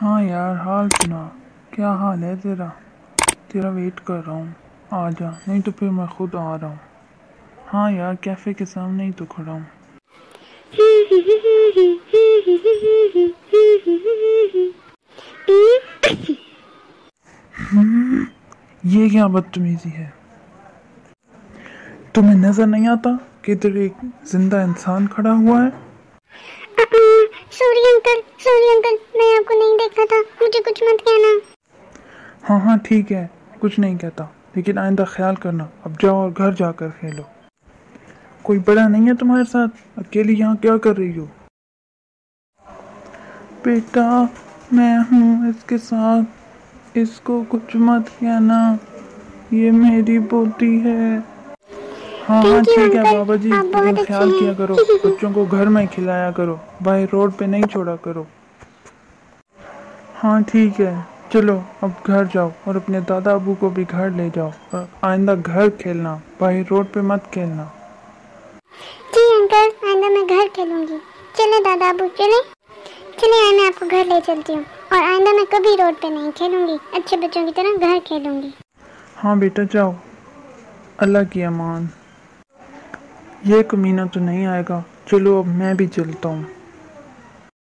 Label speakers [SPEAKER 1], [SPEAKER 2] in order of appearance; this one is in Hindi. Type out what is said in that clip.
[SPEAKER 1] हाँ यार, हाल सुना। क्या हाल है तेरा? तेरा वेट कर रहा हूँ। आ जा, नहीं तो फिर मैं खुद आ रहा हूँ। हाँ यार, कैफ़े के सामने ही तो खड़ा हूँ। ये क्या बदतमीजी है? तुम्हें नजर नहीं आता कि इधर एक जिंदा इंसान खड़ा हुआ है?
[SPEAKER 2] सॉरी अंकल, मैं आपको नहीं देखा था, मुझे कुछ मत कहना।
[SPEAKER 1] हाँ हाँ ठीक है, कुछ नहीं कहता, लेकिन आइंदा ख्याल करना। अब जाओ और घर जाकर खेलो। कोई बड़ा नहीं है तुम्हारे साथ? अकेली यहाँ क्या कर रही हो? बेटा, मैं हूँ इसके साथ, इसको कुछ मत कहना, ये मेरी पोती है। हाँ हाँ
[SPEAKER 2] थैंक यू
[SPEAKER 1] ठीक है
[SPEAKER 2] अंकल,
[SPEAKER 1] बाबा जी,
[SPEAKER 2] आप
[SPEAKER 1] लेकिन
[SPEAKER 2] बहुत अच्छे
[SPEAKER 1] ख्याल किया करो,
[SPEAKER 2] हैं।
[SPEAKER 1] बच्चों को घर में खिलाया करो, बाहर रोड पे नहीं छोड़ा करो। हाँ ठीक है, चलो अब घर जाओ और अपने दादा अबू को भी घर ले जाओ, और आइंदा घर खेलना, बाहर रोड पे मत खेलना।
[SPEAKER 2] जी अंकल, आइंदा मैं घर खेलूंगी। चले दादा अबू, चले चले आए, मैं आपको घर ले चलती हूँ। और आइंदा मैं कभी रोड पे नहीं खेलूंगी, अच्छे बच्चों की तरह घर खेलूंगी।
[SPEAKER 1] हाँ बेटा जाओ, अल्लाह की अमान। ये कमीना तो नहीं आएगा। चलो अब मैं भी चलता हूँ।